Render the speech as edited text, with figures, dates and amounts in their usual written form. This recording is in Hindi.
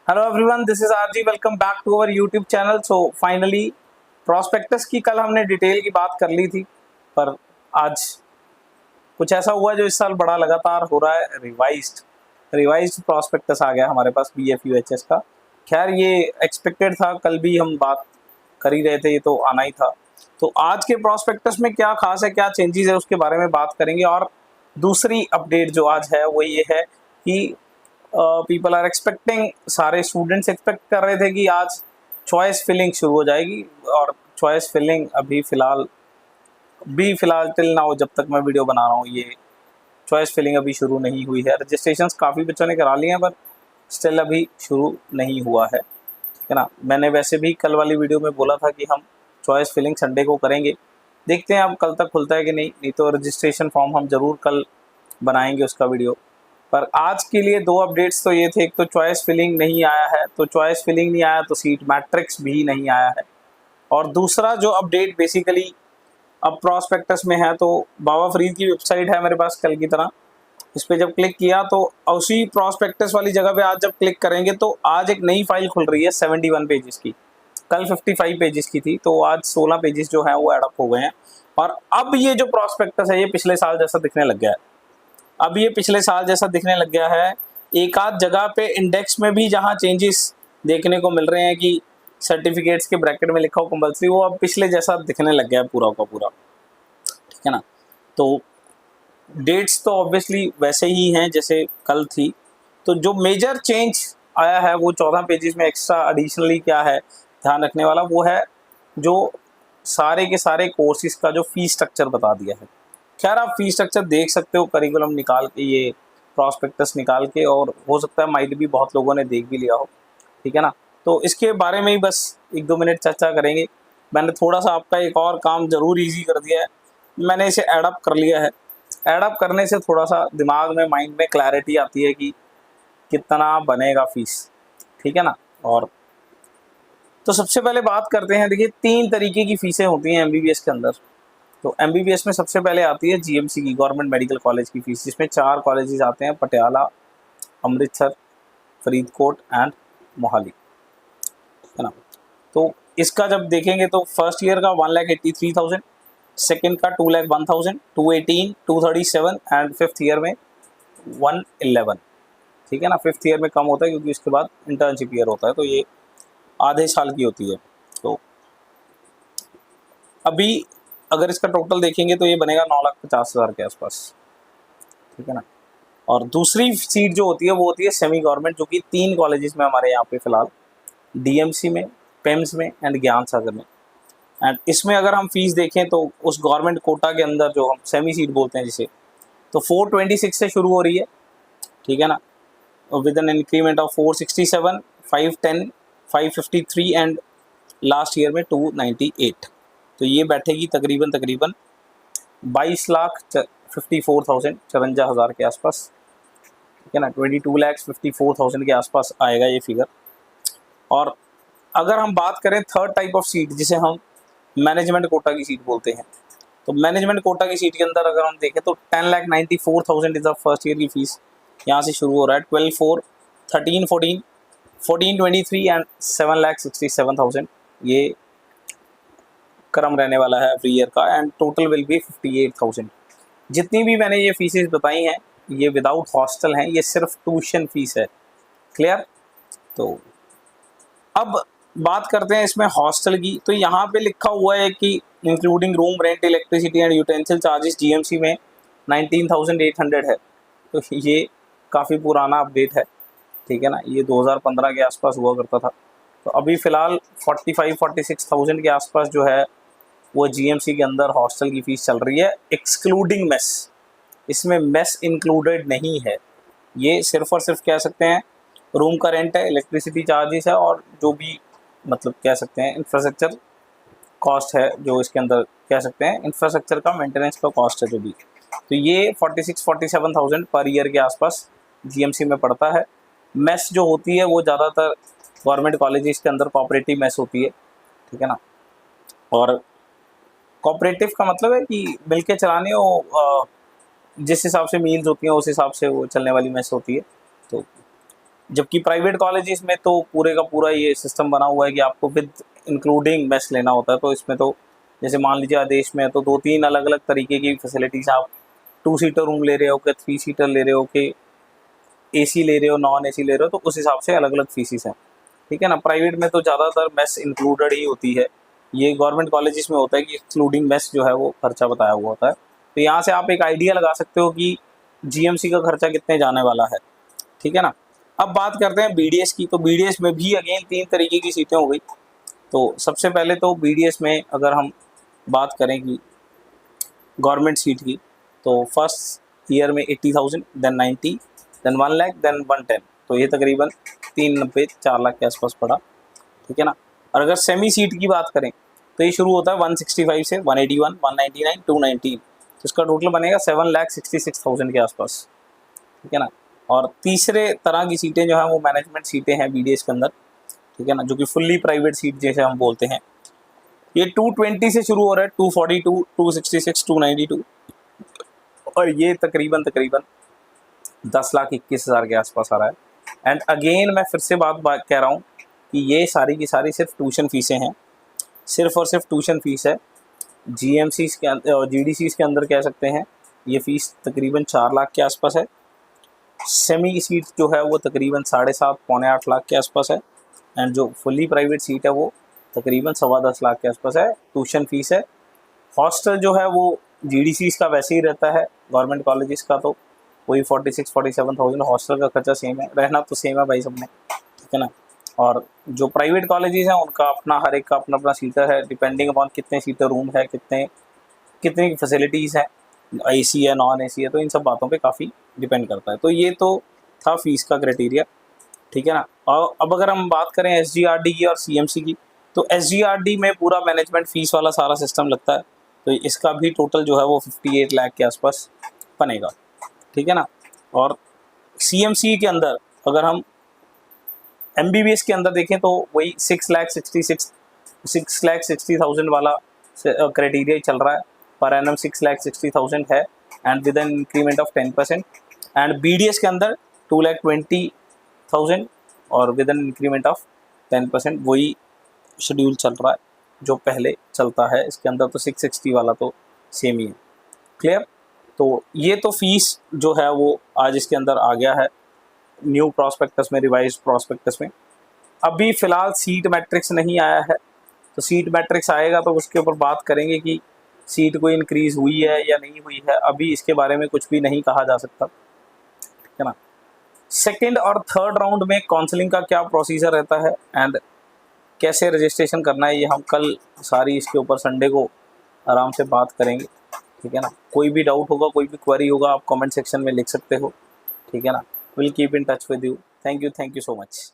Hello everyone, this is RG. Welcome back to our YouTube channel. So finally prospectus की कल हमने डिटेल की बात कर ली थी, पर आज कुछ ऐसा हुआ जो इस साल बड़ा लगातार हो रहा है। रिवाइज्ड प्रॉस्पेक्टस आ गया हमारे पास BFUHS का। खैर ये एक्सपेक्टेड था, कल भी हम बात कर ही रहे थे, ये तो आना ही था। तो आज के प्रॉस्पेक्टस में क्या खास है, क्या चेंजेस है, उसके बारे में बात करेंगे। और दूसरी अपडेट जो आज है वो ये है कि पीपल आर एक्सपेक्टिंग, सारे स्टूडेंट्स एक्सपेक्ट कर रहे थे कि आज चॉइस फिलिंग शुरू हो जाएगी। और चॉइस फिलिंग अभी फ़िलहाल टिल नाउ, जब तक मैं वीडियो बना रहा हूँ, ये चॉइस फिलिंग अभी शुरू नहीं हुई है। रजिस्ट्रेशंस काफ़ी बच्चों ने करा लिए हैं, पर स्टिल अभी शुरू नहीं हुआ है, ठीक है ना। मैंने वैसे भी कल वाली वीडियो में बोला था कि हम चॉइस फिलिंग संडे को करेंगे। देखते हैं अब कल तक खुलता है कि नहीं तो रजिस्ट्रेशन फॉर्म हम ज़रूर कल बनाएंगे उसका वीडियो। पर आज के लिए दो अपडेट्स तो ये थे, एक तो चॉइस फिलिंग नहीं आया है, तो चॉइस फिलिंग नहीं आया तो सीट मैट्रिक्स भी नहीं आया है। और दूसरा जो अपडेट बेसिकली अब प्रॉस्पेक्टस में है, तो बाबा फरीद की वेबसाइट है मेरे पास कल की तरह। इस पर जब क्लिक किया तो उसी प्रॉस्पेक्टस वाली जगह पे आज जब क्लिक करेंगे तो आज एक नई फाइल खुल रही है 71 पेजेस की। कल 55 पेजेस की थी, तो आज 16 पेजेस जो हैं वो एडअप हो गए हैं। और अब ये जो प्रॉस्पेक्टस है ये पिछले साल जैसा दिखने लग गया है। अब ये पिछले साल जैसा दिखने लग गया है। एक आध जगह पे इंडेक्स में भी जहाँ चेंजेस देखने को मिल रहे हैं कि सर्टिफिकेट्स के ब्रैकेट में लिखा हो कंपलसरी, वो अब पिछले जैसा दिखने लग गया है पूरा का पूरा, ठीक है ना। तो डेट्स तो ऑब्वियसली वैसे ही हैं जैसे कल थी। तो जो मेजर चेंज आया है वो 14 पेजेस में एक्स्ट्रा एडिशनली क्या है ध्यान रखने वाला, वो है जो सारे के सारे कोर्सेज का जो फीस स्ट्रक्चर बता दिया है। खैर आप फीस स्ट्रक्चर देख सकते हो करिकुलम निकाल के, ये प्रॉस्पेक्टस निकाल के, और हो सकता है माइट भी बहुत लोगों ने देख भी लिया हो, ठीक है ना। तो इसके बारे में ही बस 1-2 मिनट चर्चा करेंगे। मैंने थोड़ा सा आपका एक और काम ज़रूर ईजी कर दिया है, मैंने इसे एडअप कर लिया है। एडअप करने से थोड़ा सा दिमाग में, माइंड में क्लैरिटी आती है कि कितना बनेगा फीस, ठीक है ना। और तो सबसे पहले बात करते हैं। देखिए 3 तरीके की फ़ीसें होती हैं MBBS के अंदर। तो MBBS में सबसे पहले आती है GMC की, गवर्नमेंट मेडिकल कॉलेज की फ़ीस, जिसमें 4 कॉलेजेस आते हैं, पटियाला, अमृतसर, फरीदकोट एंड मोहाली, है ना। तो इसका जब देखेंगे तो फर्स्ट ईयर का 1,83,000, सेकेंड का 2,01,000, 218, 237 एंड फिफ्थ ईयर में 111, ठीक है ना। फिफ्थ ईयर में कम होता है क्योंकि उसके बाद इंटर्नशिप ईयर होता है, तो ये आधे साल की होती है। तो अभी अगर इसका टोटल देखेंगे तो ये बनेगा 9,50,000 के आसपास, ठीक है ना। और दूसरी सीट जो होती है वो होती है सेमी गवर्नमेंट, जो कि 3 कॉलेजेस में हमारे यहाँ पे फिलहाल, DMC में, पेम्स में एंड ज्ञान सागर में। एंड इसमें अगर हम फीस देखें तो उस गवर्नमेंट कोटा के अंदर जो हम सेमी सीट बोलते हैं जिसे, तो 426 से शुरू हो रही है, ठीक है ना, with an increment of 467, 510, 553 and last year में 298। तो ये बैठेगी तकरीबन 22,54,000, 54,000 के आसपास, ठीक है ना। 22,54,000 के आसपास आएगा ये फिगर। और अगर हम बात करें थर्ड टाइप ऑफ सीट, जिसे हम मैनेजमेंट कोटा की सीट बोलते हैं, तो मैनेजमेंट कोटा की सीट के अंदर अगर हम देखें तो 10,94,000 इज द फर्स्ट ईयर की फीस, यहाँ से शुरू हो रहा है। 12,4, 13,14, 14,23 एंड 7,67,000 ये क्रम रहने वाला है एवरी ईयर का। And total will be 58,000। जितनी भी मैंने ये फीसेस बताई हैं ये विदाउट हॉस्टल हैं, ये सिर्फ ट्यूशन फीस है। क्लियर। तो अब बात करते हैं इसमें हॉस्टल की। तो यहाँ पे लिखा हुआ है कि including room rent, electricity and utensil charges GMC में 19,800 है। तो ये काफ़ी पुराना अपडेट है, ठीक है ना। ये 2015 के आसपास हुआ करता था। तो अभी फ़िलहाल 45-46,000 के आसपास जो है वो GMC के अंदर हॉस्टल की फ़ीस चल रही है, एक्सक्लूडिंग मेस। इसमें मेस इंक्लूडेड नहीं है। ये सिर्फ और सिर्फ कह सकते हैं रूम का रेंट है, इलेक्ट्रिसिटी चार्जेस है, और जो भी मतलब कह सकते हैं इंफ्रास्ट्रक्चर कॉस्ट है, जो इसके अंदर कह सकते हैं इंफ्रास्ट्रक्चर का मेंटेनेंस का कॉस्ट है जो भी। तो ये 46-47,000 पर ईयर के आसपास GMC में पड़ता है। मेस जो होती है वो ज़्यादातर गवर्नमेंट कॉलेजेस के अंदर कोऑपरेटिव मेस होती है, ठीक है ना। और कोऑपरेटिव का मतलब है कि मिलके चलाने हो, जिस हिसाब से मील्स होती हैं उस हिसाब से वो चलने वाली मेस होती है। तो जबकि प्राइवेट कॉलेजेस में तो पूरे का पूरा ये सिस्टम बना हुआ है कि आपको विद इंक्लूडिंग मेस लेना होता है। तो इसमें तो जैसे मान लीजिए आदेश में है तो 2-3 अलग अलग तरीके की फैसिलिटीज़, आप 2 सीटर रूम ले रहे हो कि 3 सीटर ले रहे हो कि AC ले रहे हो, नॉन AC ले रहे हो, तो उस हिसाब से अलग अलग फीसिस हैं, ठीक है ना। प्राइवेट में तो ज़्यादातर मेस इंक्लूडेड ही होती है, ये गवर्नमेंट कॉलेजेस में होता है कि एक्सक्लूडिंग मेस जो है वो खर्चा बताया हुआ होता है। तो यहाँ से आप एक आइडिया लगा सकते हो कि GMC का खर्चा कितने जाने वाला है, ठीक है ना। अब बात करते हैं BDS की। तो BDS में भी अगेन 3 तरीके की सीटें हो गई। तो सबसे पहले तो BDS में अगर हम बात करें कि गवर्नमेंट सीट की, तो फर्स्ट ईयर में 80,000, देन 90, देन 1 लाख, देन 110। तो ये तकरीबन 390-4 लाख के आसपास पड़ा, ठीक है ना। और अगर सेमी सीट की बात करें तो ये शुरू होता है 165 से 181, 199, 219। तो इसका टोटल बनेगा 7,66,000 के आसपास, ठीक है ना। और तीसरे तरह की सीटें जो हैं वो मैनेजमेंट सीटें हैं BDS के अंदर, ठीक है ना, जो कि फुल्ली प्राइवेट सीट जैसे हम बोलते हैं। ये 220 से शुरू हो रहा है, 242, 266, 292, और ये तकरीबन 10,21,000 के आसपास आ रहा है। एंड अगेन मैं फिर से बात कह रहा हूँ कि ये सारी की सारी सिर्फ ट्यूशन फीसें हैं, सिर्फ और सिर्फ ट्यूशन फीस है। GMCs के और GDCs के अंदर कह सकते हैं ये फ़ीस तकरीबन 4 लाख के आसपास है। सेमी सीट जो है वो तकरीबन 7.5 पौने 8 लाख के आसपास है। एंड जो फुल्ली प्राइवेट सीट है वो तकरीबन 10.25 लाख के आसपास है, ट्यूशन फीस है। हॉस्टल जो है वो GDCs का वैसे ही रहता है, गवर्नमेंट कॉलेजेस का तो वही 46-47,000 हॉस्टल का खर्चा सेम है, रहना तो सेम है भाई सब में, ठीक है ना। और जो प्राइवेट कॉलेजेस हैं उनका अपना, हर एक का अपना अपना सीटर है, डिपेंडिंग अपॉन कितने सीटर रूम है, कितनी फैसिलिटीज़ हैं, AC है, नॉन AC है, तो इन सब बातों पे काफ़ी डिपेंड करता है। तो ये तो था फीस का क्राइटेरिया, ठीक है ना। और अब अगर हम बात करें SGRD की और CMC की, तो SGRD में पूरा मैनेजमेंट फ़ीस वाला सारा सिस्टम लगता है, तो इसका भी टोटल जो है वो 58 लाख के आसपास बनेगा, ठीक है ना। और CMC के अंदर अगर हम MBBS के अंदर देखें तो वही 6,60,000 वाला क्राइटेरिया ही चल रहा है, पर एनम 6,60,000 है, and with an increment of 10%। And BDS के अंदर 2,20,000 और विद एन इंक्रीमेंट ऑफ 10%, वही शेड्यूल चल रहा है जो पहले चलता है। इसके अंदर तो 660 वाला तो सेम ही है, क्लियर। तो ये तो फीस जो है वो आज इसके अंदर आ गया है न्यू प्रॉस्पेक्टस में, रिवाइज प्रॉस्पेक्टस में। अभी फ़िलहाल सीट मैट्रिक्स नहीं आया है, तो सीट मैट्रिक्स आएगा तो उसके ऊपर बात करेंगे कि सीट कोई इंक्रीज़ हुई है या नहीं हुई है। अभी इसके बारे में कुछ भी नहीं कहा जा सकता, ठीक है ना। सेकेंड और थर्ड राउंड में काउंसलिंग का क्या प्रोसीजर रहता है एंड कैसे रजिस्ट्रेशन करना है, ये हम कल सारी इसके ऊपर संडे को आराम से बात करेंगे, ठीक है ना। कोई भी डाउट होगा, कोई भी क्वेरी होगा, आप कमेंट सेक्शन में लिख सकते हो, ठीक है ना। Will keep in touch with you. Thank you so much.